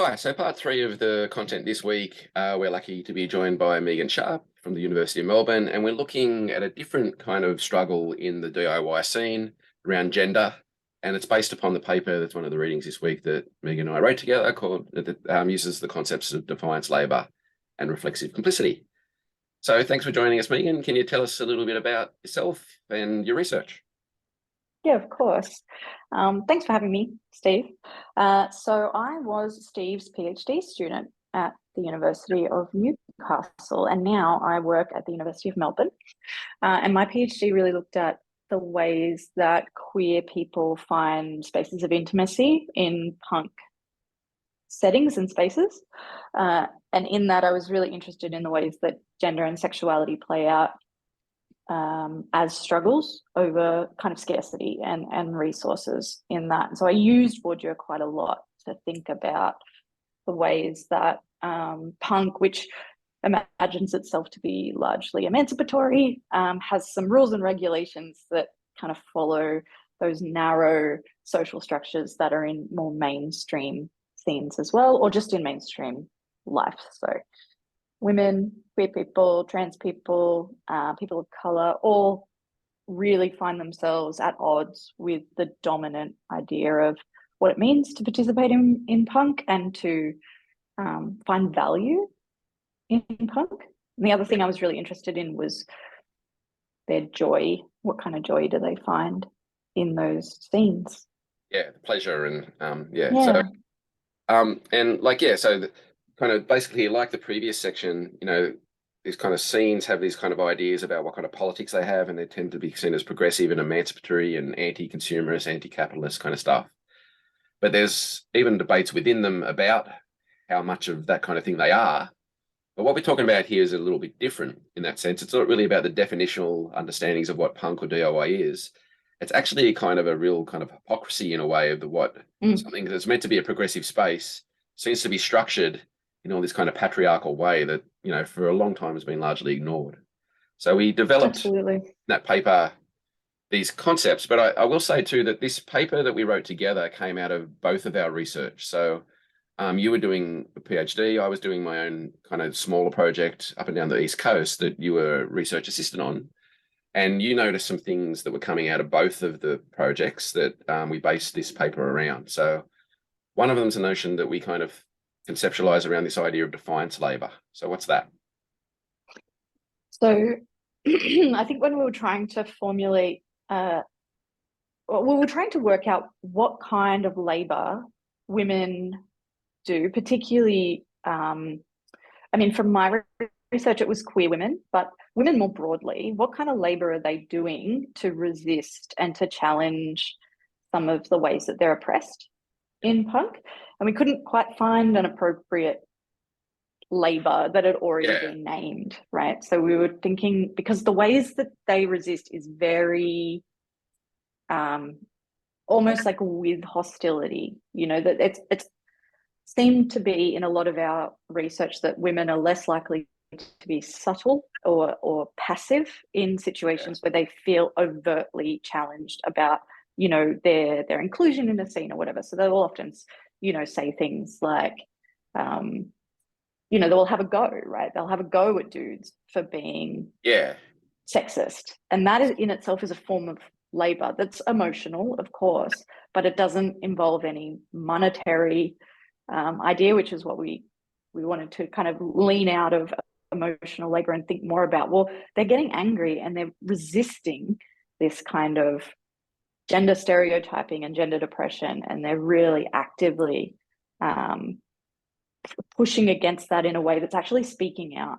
Hi, so part three of the content this week, we're lucky to be joined by Megan Sharp from the University of Melbourne, and we're looking at a different kind of struggle in the DIY scene around gender, and it's based upon the paper that's one of the readings this week that Megan and I wrote together called that uses the concepts of defiance, labour, and reflexive complicity. So thanks for joining us, Megan. Can you tell us a little bit about yourself and your research? Yeah, of course. Thanks for having me, Steve. So I was Steve's PhD student at the University of Newcastle, and now I work at the University of Melbourne. And my PhD really looked at the ways that queer people find spaces of intimacy in punk settings and spaces. And in that, I was really interested in the ways that gender and sexuality play out as struggles over kind of scarcity and resources in that. So I used Bourdieu quite a lot to think about the ways that punk, which imagines itself to be largely emancipatory, has some rules and regulations that kind of follow those narrow social structures that are in more mainstream scenes as well, or just in mainstream life. So women, queer people, trans people, people of color, all really find themselves at odds with the dominant idea of what it means to participate in punk and to find value in punk. And the other thing I was really interested in was their joy. What kind of joy do they find in those scenes? Yeah, the pleasure and yeah. Yeah. So kind of basically like the previous section, these kind of scenes have these kind of ideas about what kind of politics they have, and they tend to be seen as progressive and emancipatory and anti-consumerist, anti-capitalist kind of stuff. But there's even debates within them about how much of that kind of thing they are. But what we're talking about here is a little bit different in that sense. It's not really about the definitional understandings of what punk or DIY is. It's actually kind of a real kind of hypocrisy in a way of something that's meant to be a progressive space seems to be structured in all this kind of patriarchal way that, for a long time has been largely ignored. So we developed in that paper these concepts, but I will say too that this paper that we wrote together came out of both of our research. So you were doing a PhD, I was doing my own kind of smaller project up and down the East Coast that you were research assistant on. And you noticed some things that were coming out of both of the projects that we based this paper around. So one of them is a notion that we kind of conceptualize around this idea of defiance labor. So what's that? So I think when we were trying to formulate, we were trying to work out what kind of labor women do, particularly, from my research, it was queer women, but women more broadly, what kind of labor are they doing to resist and to challenge some of the ways that they're oppressed in punk? And we couldn't quite find an appropriate labor that had already been named, right? So we were thinking, because the ways that they resist is very almost like with hostility, that it's seemed to be in a lot of our research that women are less likely to be subtle or passive in situations where they feel overtly challenged about their inclusion in the scene or whatever. So they'll often say things like they'll have a go, right? They'll have a go at dudes for being sexist, and that is in itself is a form of labor that's emotional, of course, but it doesn't involve any monetary idea, which is what we wanted to kind of lean out of emotional labor and think more about. Well, they're getting angry and they're resisting this kind of gender stereotyping and gender depression, and they're really actively pushing against that in a way that's actually speaking out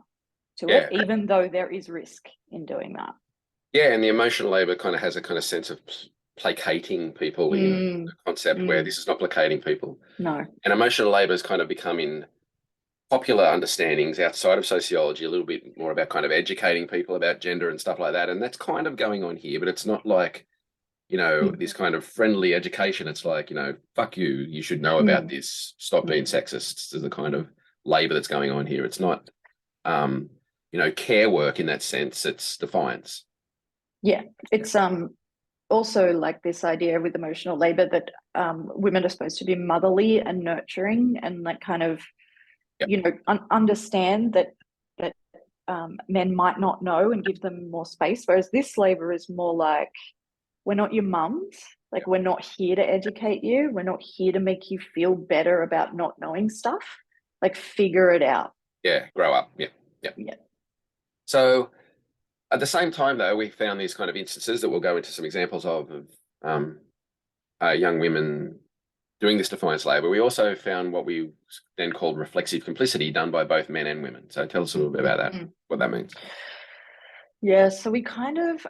to it, even though there is risk in doing that. Yeah, and the emotional labor kind of has a kind of sense of placating people in the concept where this is not placating people. No. And emotional labor is kind of becoming popular understandings outside of sociology, a little bit more about kind of educating people about gender and stuff like that. And that's kind of going on here, but it's not like, this kind of friendly education. It's like, fuck you, you should know about this. Stop being sexist. This is the kind of labor that's going on here. It's not, care work in that sense. It's defiance. Yeah, it's also like this idea with emotional labor that women are supposed to be motherly and nurturing and like kind of, Yep. understand that men might not know and give them more space. Whereas this labor is more like, we're not your mums. Like, we're not here to educate you. We're not here to make you feel better about not knowing stuff. Like, figure it out. Yeah, grow up. Yeah, yeah. Yeah. So at the same time, though, we found these kind of instances that we'll go into some examples of young women doing this defiance labor. We also found what we then called reflexive complicity done by both men and women. So tell us a little bit about that, what that means. Yeah, so we kind of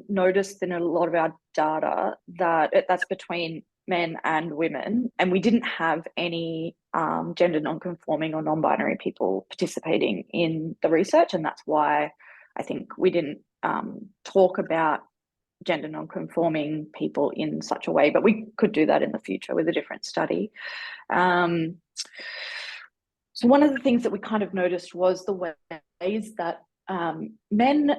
noticed in a lot of our data that that's between men and women, and we didn't have any gender non-conforming or non-binary people participating in the research, and that's why I think we didn't talk about gender non-conforming people in such a way, but we could do that in the future with a different study. So one of the things that we kind of noticed was the ways that men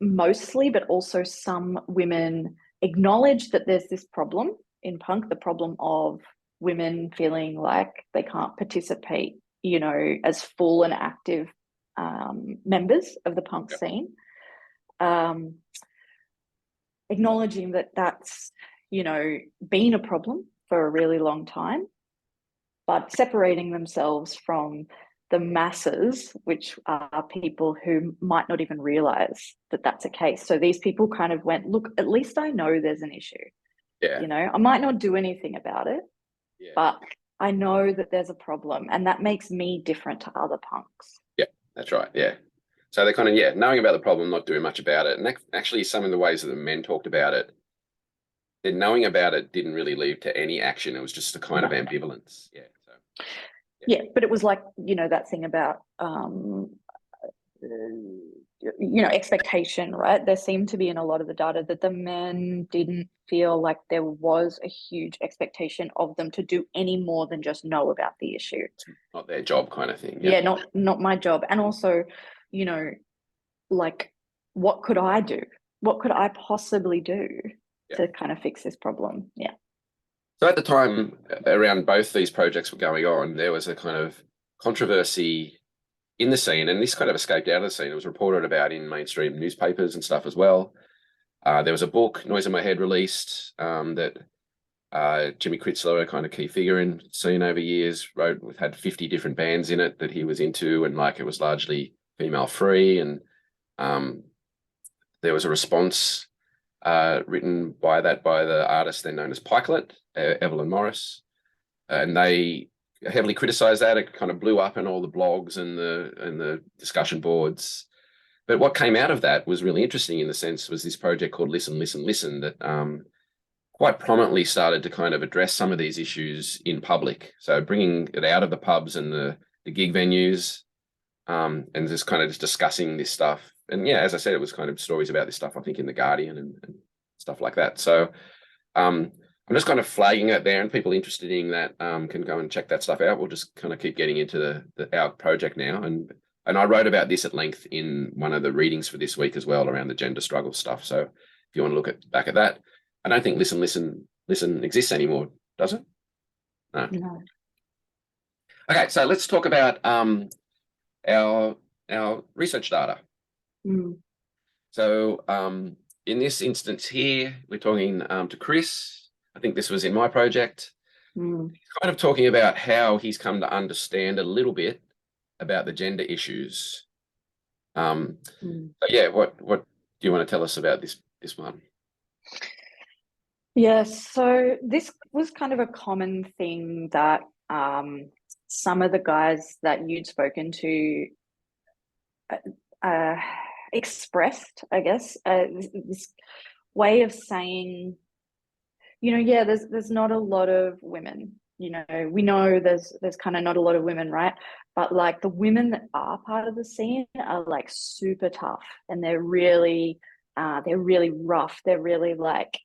mostly, but also some women, acknowledge that there's this problem in punk, the problem of women feeling like they can't participate, as full and active members of the punk scene. Acknowledging that that's, been a problem for a really long time, but separating themselves from the masses, which are people who might not even realize that that's a case. So these people kind of went, look, at least I know there's an issue. Yeah. I might not do anything about it, yeah. but I know that there's a problem, and that makes me different to other punks. Yeah, that's right. Yeah. So they're kind of, knowing about the problem, not doing much about it. And actually, some of the ways that the men talked about it, the knowing about it didn't really lead to any action. It was just a kind of ambivalence. Yeah. So, yeah, but it was like, that thing about, expectation, right? There seemed to be in a lot of the data that the men didn't feel like there was a huge expectation of them to do any more than just know about the issue. It's not their job kind of thing. Yeah, not my job. And also, like, what could I do? What could I possibly do to kind of fix this problem? Yeah. So at the time around both these projects were going on, there was a kind of controversy in the scene, and this kind of escaped out of the scene. It was reported about in mainstream newspapers and stuff as well. There was a book, Noise in My Head, released that Jimmy Kritzler, a kind of key figure in scene over years, wrote, had 50 different bands in it that he was into, and like it was largely female free. And there was a response written by the artist then known as Pikelet, Evelyn Morris, and they heavily criticized that. It kind of blew up in all the blogs and the discussion boards. But what came out of that was really interesting in the sense was this project called Listen, Listen, Listen that quite prominently started to kind of address some of these issues in public. So bringing it out of the pubs and the gig venues and just kind of just discussing this stuff. And yeah, as I said, it was kind of stories about this stuff, I think, in The Guardian and stuff like that. So I'm just kind of flagging it there, and people interested in that can go and check that stuff out. We'll just kind of keep getting into our project now. And I wrote about this at length in one of the readings for this week as well around the gender struggle stuff. So if you want to look back at that, I don't think Listen, Listen, Listen exists anymore, does it? No. Okay, so let's talk about our research data. So in this instance here, we're talking to Chris. I think this was in my project. He's kind of talking about how he's come to understand a little bit about the gender issues. But yeah, what do you want to tell us about this one? Yeah, so this was kind of a common thing that some of the guys that you'd spoken to expressed, I guess, this way of saying, yeah, there's not a lot of women. We know there's kind of not a lot of women, right? But like the women that are part of the scene are like super tough, and they're really rough. They're really like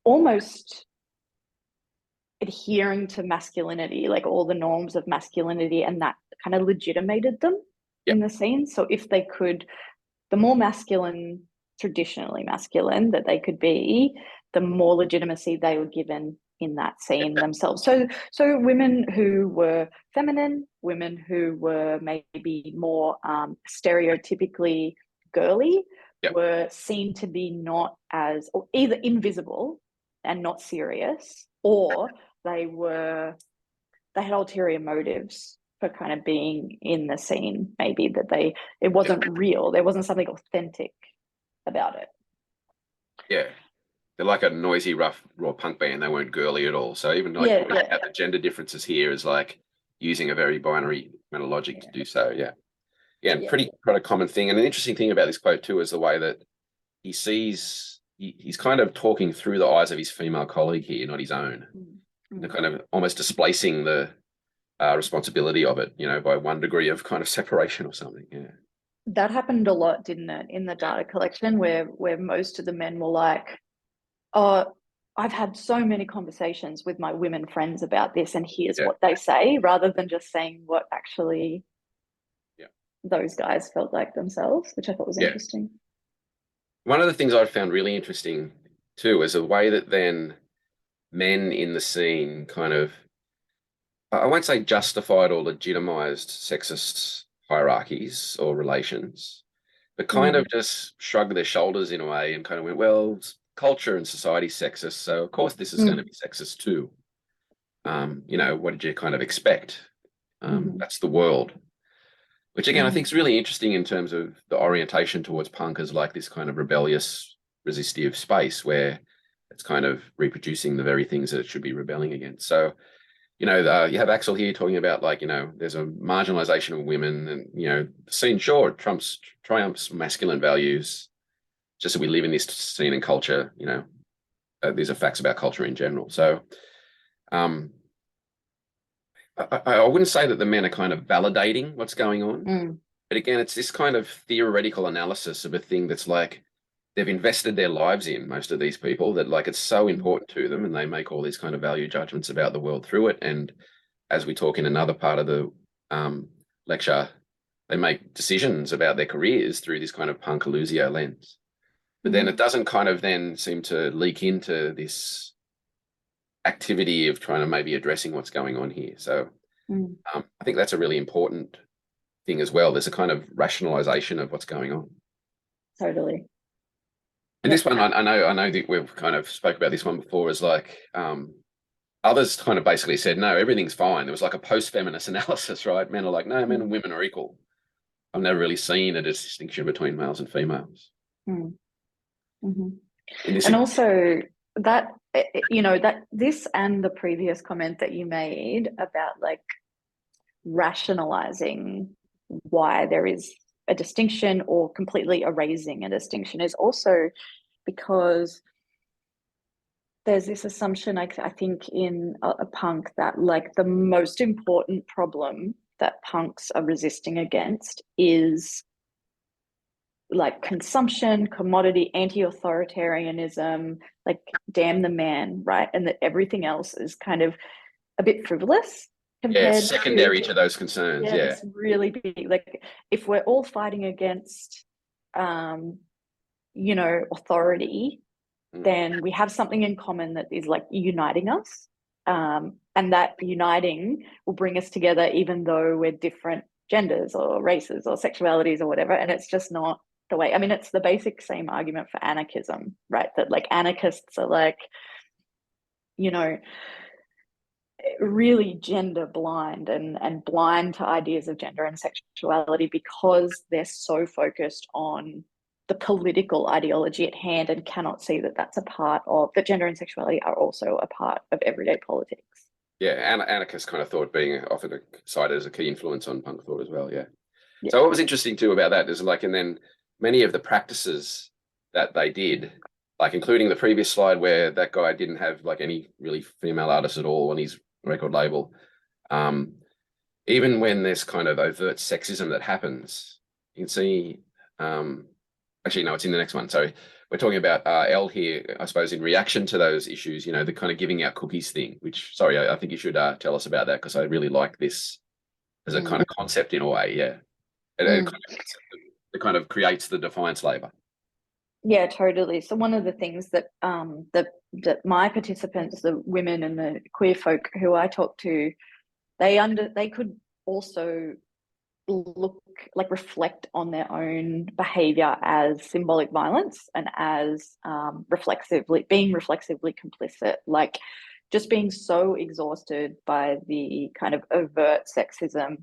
almost adhering to masculinity, like all the norms of masculinity, and that kind of legitimated them in the scene. So if they could, the more masculine, traditionally masculine that they could be, the more legitimacy they were given in that scene themselves. So women who were feminine, women who were maybe more stereotypically girly, Yep. were seen to be not as, or either invisible and not serious, or they had ulterior motives for kind of being in the scene, maybe that it wasn't real, there wasn't something authentic about it. Yeah. They're like a noisy, rough, raw punk band. They weren't girly at all. So even like at the gender differences here is like using a very binary kind of logic to do so. Yeah. Yeah, and pretty common thing. And an interesting thing about this quote too is the way that he sees he's kind of talking through the eyes of his female colleague here, not his own. They're kind of almost displacing the responsibility of it, by one degree of kind of separation or something. Yeah. That happened a lot, didn't it, in the data collection, where most of the men were like, oh, I've had so many conversations with my women friends about this, and here's what they say, rather than just saying what actually those guys felt like themselves, which I thought was interesting. One of the things I found really interesting too is the way that then men in the scene kind of, I won't say justified or legitimized sexist hierarchies or relations, but kind of just shrugged their shoulders in a way and kind of went, well, culture and society sexist, so of course this is going to be sexist too. What did you kind of expect? That's the world. Which again, I think is really interesting in terms of the orientation towards punk as like this kind of rebellious, resistive space where it's kind of reproducing the very things that it should be rebelling against. So, you have Axel here talking about like, there's a marginalization of women and, the scene, sure, triumphs masculine values, just that we live in this scene and culture, these are facts about culture in general. So, I wouldn't say that the men are kind of validating what's going on, but again, it's this kind of theoretical analysis of a thing that's like they've invested their lives in, most of these people, that like it's so important to them, and they make all these kind of value judgments about the world through it. And as we talk in another part of the lecture, they make decisions about their careers through this kind of punk illusio lens. But then it doesn't kind of then seem to leak into this activity of trying to maybe addressing what's going on here. So I think that's a really important thing as well. There's a kind of rationalization of what's going on. Totally. And this one, I know that we've kind of spoke about this one before, is like others kind of basically said, no, everything's fine. There was like a post-feminist analysis, right? Men are like, no, men and women are equal. I've never really seen a distinction between males and females. And also that, that this and the previous comment that you made about like rationalizing why there is a distinction or completely erasing a distinction is also because there's this assumption, I think, in a punk that like the most important problem that punks are resisting against is like consumption, commodity, anti-authoritarianism, like damn the man, right? And that everything else is kind of a bit frivolous compared secondary to those concerns. It's really big. Like if we're all fighting against authority, then we have something in common that is like uniting us, and that uniting will bring us together even though we're different genders or races or sexualities or whatever. And it's just not the way. I mean, it's the basic same argument for anarchism, right? That like anarchists are like, really gender blind and blind to ideas of gender and sexuality because they're so focused on the political ideology at hand and cannot see that that's a part of that. Gender and sexuality are also a part of everyday politics. Yeah, anarchist kind of thought being often cited as a key influence on punk thought as well. Yeah. So what was interesting too about that is like, and then many of the practices that they did, like including the previous slide where that guy didn't have like any really female artists at all on his record label. Even when there's kind of overt sexism that happens, you can see, actually, no, it's in the next one. So we're talking about L here, I suppose, in reaction to those issues, the kind of giving out cookies thing, which, sorry, I think you should tell us about that because I really like this as a kind of concept in a way. Yeah. It kind of creates the Defiance labor. Yeah, totally. So one of the things that that my participants, the women and the queer folk who I talk to, they could also look, like, reflect on their own behavior as symbolic violence and as being reflexively complicit, like just being so exhausted by the kind of overt sexism,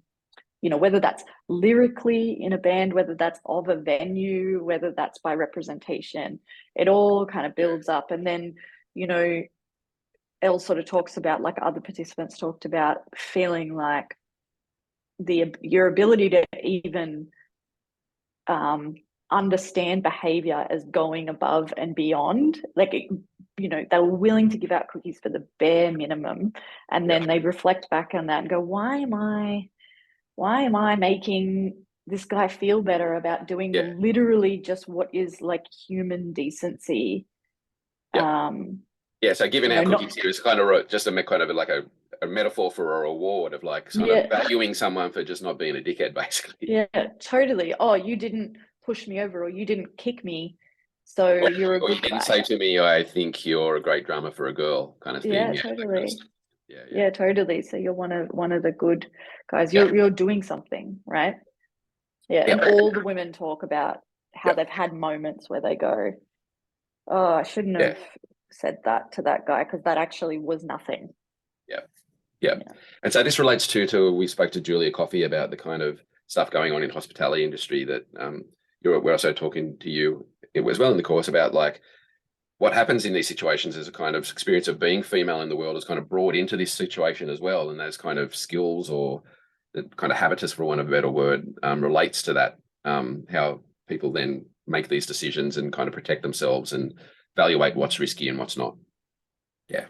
whether that's lyrically in a band, whether that's of a venue, whether that's by representation. It all kind of builds up. And then, Elle sort of talks about, like other participants talked about, feeling like your ability to even understand behavior as going above and beyond, like, they were willing to give out cookies for the bare minimum, and then they reflect back on that and go, why am I making this guy feel better about doing literally just what is like human decency? So giving out cookies here is kind of just a kind of like a metaphor for a reward of like sort of valuing someone for just not being a dickhead, basically. Yeah, totally. Oh, you didn't push me over, or you didn't kick me, so you're a good guy. Or you didn't say to me, I think you're a great drummer for a girl, kind of thing. Yeah, totally. Yeah, Yeah, totally. So you're one of the good guys. You're doing something, right? Yeah. And all the women talk about how they've had moments where they go, oh, I shouldn't have said that to that guy, because that actually was nothing. Yeah. And so this relates to we spoke to Julia Coffey about the kind of stuff going on in hospitality industry that we're also talking to you as well in the course about, like, what happens in these situations as a kind of experience of being female in the world is kind of brought into this situation as well. And those kind of skills, or the kind of habitus, for want of a better word, relates to that, how people then make these decisions and kind of protect themselves and evaluate what's risky and what's not. Yeah.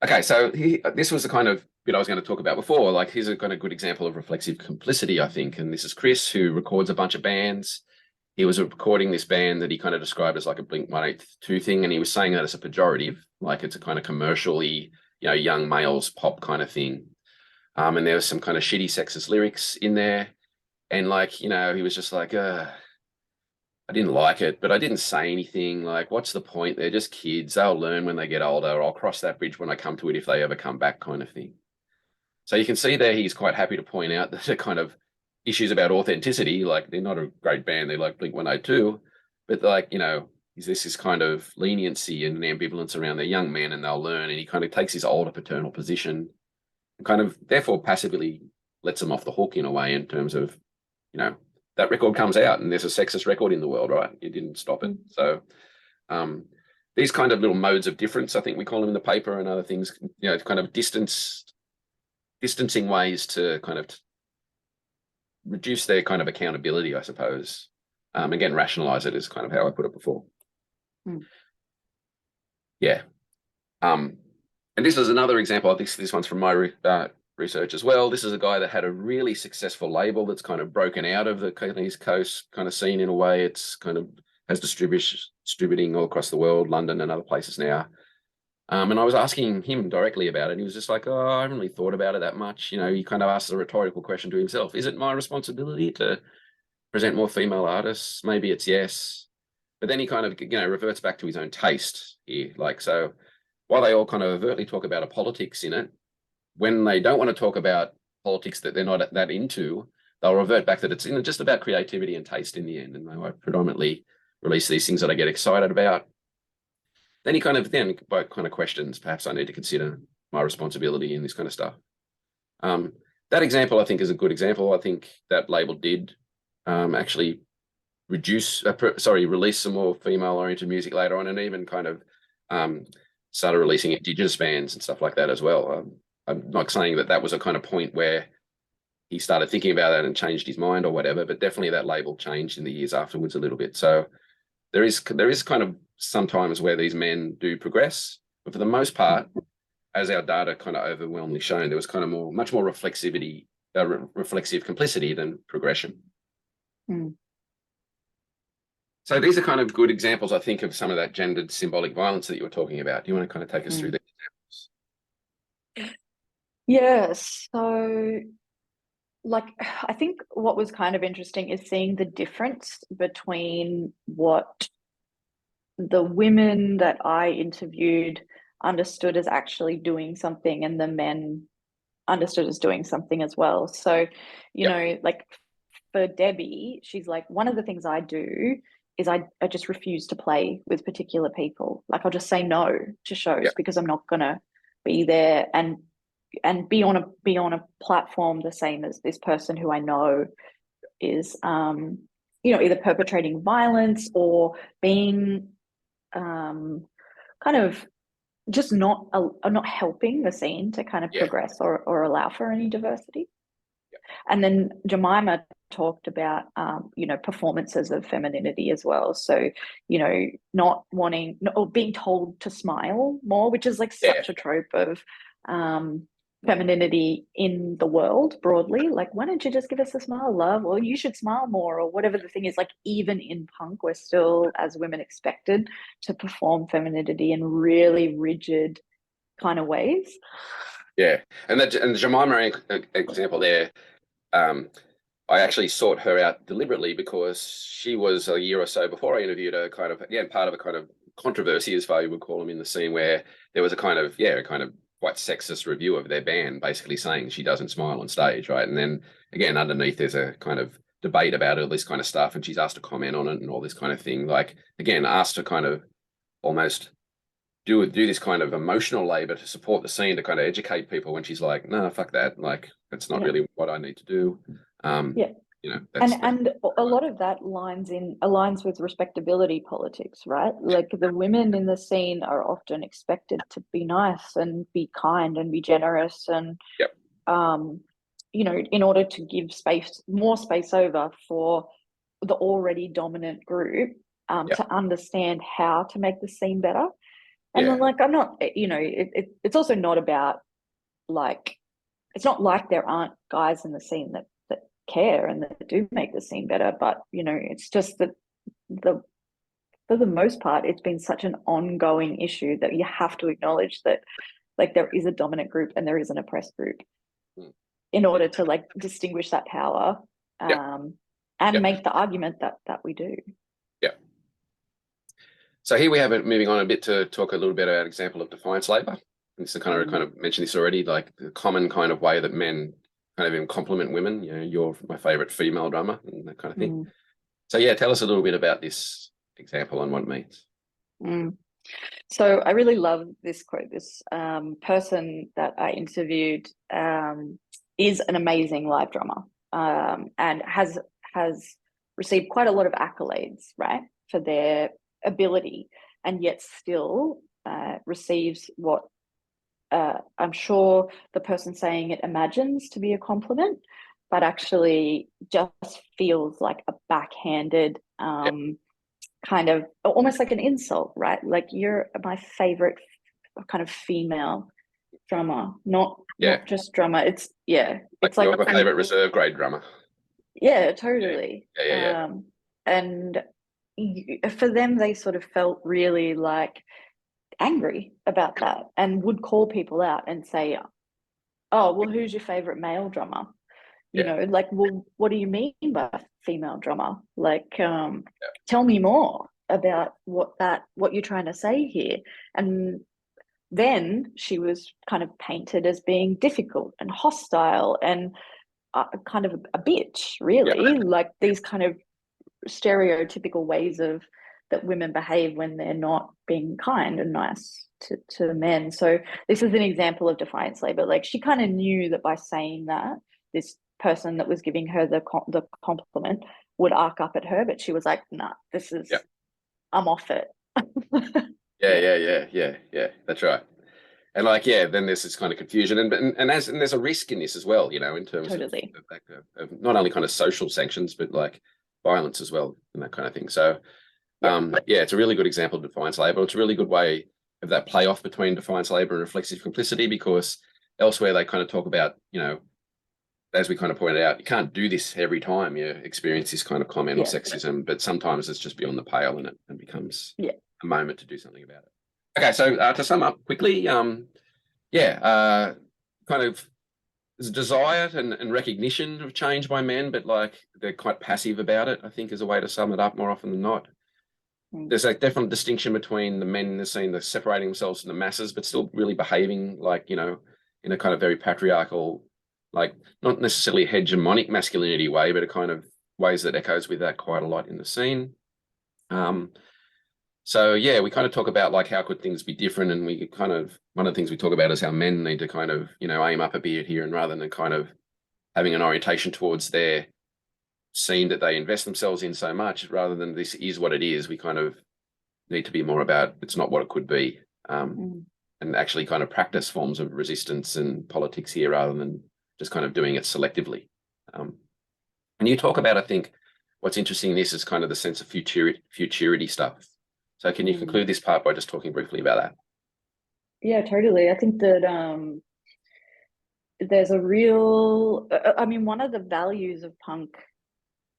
Okay, so this was the kind of bit I was going to talk about before. Like, here's a kind of good example of reflexive complicity, I think. And this is Chris, who records a bunch of bands. He was recording this band that he kind of described as like a Blink-182 thing, and he was saying that as a pejorative, like it's a kind of commercially, young males pop kind of thing. And there was some kind of shitty sexist lyrics in there, and like, he was just like, I didn't like it, but I didn't say anything. Like, what's the point? They're just kids. They'll learn when they get older. I'll cross that bridge when I come to it if they ever come back, kind of thing. So you can see there he's quite happy to point out that the kind of issues about authenticity, like, they're not a great band. They're like Blink-182, but like, is this kind of leniency and ambivalence around their young men, and they'll learn. And he kind of takes his older paternal position and kind of therefore passively lets them off the hook in a way, in terms of, that record comes out and there's a sexist record in the world, right? You didn't stop it. So these kind of little modes of difference, I think we call them in the paper, and other things, kind of distancing ways to kind of reduce their kind of accountability, I suppose. Again, rationalize it is kind of how I put it before. Yeah. And this is another example. I think this one's from my research as well. This is a guy that had a really successful label that's kind of broken out of the East Coast kind of scene in a way. It's kind of has distributing all across the world, London and other places now. And I was asking him directly about it, and he was just like, oh, I haven't really thought about it that much. He kind of asked a rhetorical question to himself. Is it my responsibility to present more female artists? Maybe it's yes. But then he kind of, reverts back to his own taste here. Like, so while they all kind of overtly talk about a politics in it, when they don't want to talk about politics that they're not that into, they'll revert back that it's just about creativity and taste in the end. And I predominantly release these things that I get excited about. Then he kind of questions, perhaps I need to consider my responsibility in this kind of stuff. That example, I think, is a good example. I think that label did actually release some more female-oriented music later on, and even kind of started releasing Indigenous bands and stuff like that as well. I'm not saying that was a kind of point where he started thinking about that and changed his mind or whatever, but definitely that label changed in the years afterwards a little bit. So there is kind of sometimes where these men do progress, but for the most part, as our data kind of overwhelmingly shown, there was kind of much more reflexive complicity than progression. So these are kind of good examples, I think, of some of that gendered symbolic violence that you were talking about. Do you want to kind of take us through these examples? Yeah, so, like, I think what was kind of interesting is seeing the difference between what the women that I interviewed understood as actually doing something, and the men understood as doing something as well. So, you Yep. know, like for Debbie, she's like, one of the things I do is I just refuse to play with particular people. Like I'll just say no to shows Yep. because I'm not gonna be there and be on a platform the same as this person who I know is you know, either perpetrating violence or being kind of just not helping the scene to kind of Yeah. progress or allow for any diversity. Yep. And then Jemima talked about, you know, performances of femininity as well. So, you know, not wanting or being told to smile more, which is like Yeah. such a trope of femininity in the world broadly. Like, why don't you just give us a smile, love? Or you should smile more, or whatever the thing is. Like, even in punk, we're still, as women, expected to perform femininity in really rigid kind of ways. Yeah. And the Jemima example there, I actually sought her out deliberately because she was a year or so before I interviewed her, kind of, again, part of a kind of controversy, as far you would call them, in the scene, where there was a kind of, yeah, a kind of quite sexist review of their band, basically saying she doesn't smile on stage, right? And then again, underneath, there's a kind of debate about all this kind of stuff, and she's asked to comment on it and all this kind of thing. Like, again, asked to kind of almost do this kind of emotional labor to support the scene, to kind of educate people, when she's like, no, fuck that. Like, that's not Yeah. really what I need to do. Yeah. You know, And a lot of that aligns with respectability politics, right? Like the women in the scene are often expected to be nice and be kind and be generous and yep. You know, in order to give more space over for the already dominant group Yep. to understand how to make the scene better. And Yeah. then like I'm not, you know, it's also not about like it's not like there aren't guys in the scene that care and that do make the scene better, but you know, it's just that the for the most part, it's been such an ongoing issue that you have to acknowledge that like there is a dominant group and there is an oppressed group Mm. in order to like distinguish that power Yep. and Yep. make the argument that we do. Yep. So here we have it, moving on a bit to talk a little bit about an example of defiance labor. And so kind of mentioned this already, like the common kind of way that men kind of even compliment women. You know, you're my favorite female drummer and that kind of thing. So yeah, tell us a little bit about this example and what it means. So I really love this quote. This person that I interviewed is an amazing live drummer and has received quite a lot of accolades, right, for their ability, and yet still receives what I'm sure the person saying it imagines to be a compliment, but actually just feels like a backhanded Yeah. kind of almost like an insult, right? Like you're my favorite kind of female drummer, not just drummer. It's Like it's like you're my favorite reserve grade drummer. yeah, totally. Yeah. And for them, they sort of felt really like angry about that and would call people out and say, "Oh, well, who's your favorite male drummer?" You Yeah. know, like, well, what do you mean by female drummer? Like, tell me more about what you're trying to say here. And then she was kind of painted as being difficult and hostile and kind of a bitch, really. Like these kind of stereotypical ways of that women behave when they're not being kind and nice to men. So this is an example of defiance labor. Like she kind of knew that by saying that, this person that was giving her the compliment would arc up at her, but she was like, "Nah, this is I'm off it." Yeah. That's right. And like, yeah, then there's this kind of confusion, and there's a risk in this as well, you know, in terms Totally. of not only kind of social sanctions, but like violence as well, and that kind of thing. So, yeah, it's a really good example of defiance labor. It's a really good way of that playoff between defiance labor and reflexive complicity, because elsewhere they kind of talk about, you know, as we kind of pointed out, you can't do this every time you experience this kind of comment or sexism, but sometimes it's just beyond the pale and it becomes a moment to do something about it. Okay, so to sum up quickly, kind of there's a desire and recognition of change by men, but like they're quite passive about it, I think, is a way to sum it up more often than not. there's a definite distinction between the men in the scene, they're separating themselves from the masses, but still really behaving like, you know, in a kind of very patriarchal, like not necessarily hegemonic masculinity way, but a kind of ways that echoes with that quite a lot in the scene. So yeah, we kind of talk about like how could things be different, and we kind of, one of the things we talk about is how men need to kind of, you know, aim up a bit here, and rather than kind of having an orientation towards their scene that they invest themselves in so much, rather than this is what it is, we kind of need to be more about it's not what it could be, and actually kind of practice forms of resistance and politics here rather than just kind of doing it selectively. And you talk about, I think, what's interesting in this is kind of the sense of futurity stuff. So can you conclude this part by just talking briefly about that? Yeah, totally. I think that there's a real, I mean, one of the values of punk,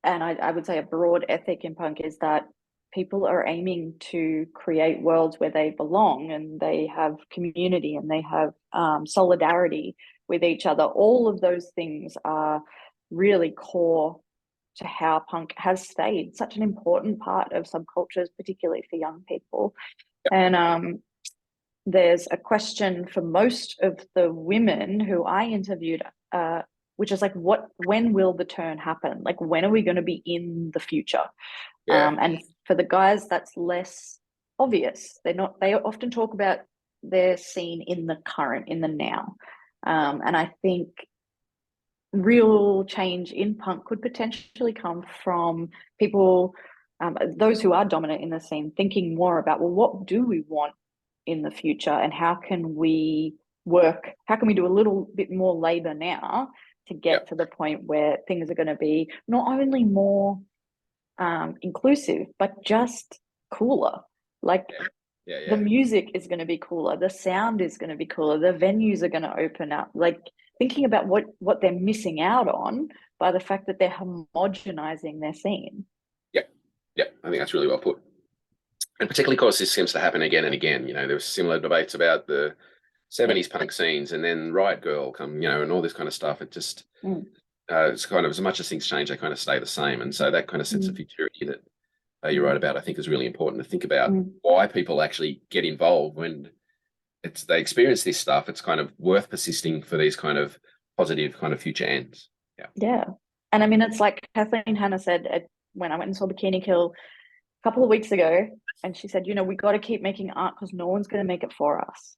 and I would say a broad ethic in punk, is that people are aiming to create worlds where they belong and they have community and they have solidarity with each other. All of those things are really core to how punk has stayed such an important part of subcultures, particularly for young people. And there's a question for most of the women who I interviewed, which is like, when will the turn happen? Like, when are we going to be in the future? And for the guys, that's less obvious. They often talk about their scene in the current, in the now. And I think real change in punk could potentially come from people, those who are dominant in the scene, thinking more about, well, what do we want in the future, and how can we do a little bit more labor now to get to the point where things are going to be not only more inclusive, but just cooler. Like the music is going to be cooler, the sound is going to be cooler, the venues are going to open up. Like thinking about what they're missing out on by the fact that they're homogenizing their scene. Yeah, I think that's really well put. And particularly because this seems to happen again and again. You know, there was similar debates about the 70s punk scenes, and then Riot Girl come, you know, and all this kind of stuff. It just, it's kind of, as much as things change, they kind of stay the same. And so that kind of sense of futurity that you're right about, I think is really important to think about why people actually get involved when they experience this stuff. It's kind of worth persisting for these kind of positive kind of future ends. Yeah. And I mean, it's like Kathleen Hanna said when I went and saw Bikini Kill a couple of weeks ago, and she said, you know, we got to keep making art because no one's going to make it for us.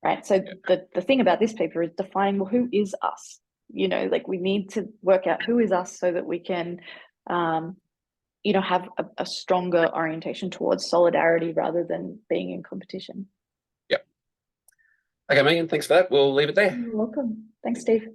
Right. So the thing about this paper is defining, well, who is us? You know, like we need to work out who is us so that we can, you know, have a stronger orientation towards solidarity rather than being in competition. Okay, Megan, thanks for that. We'll leave it there. You're welcome. Thanks, Steve.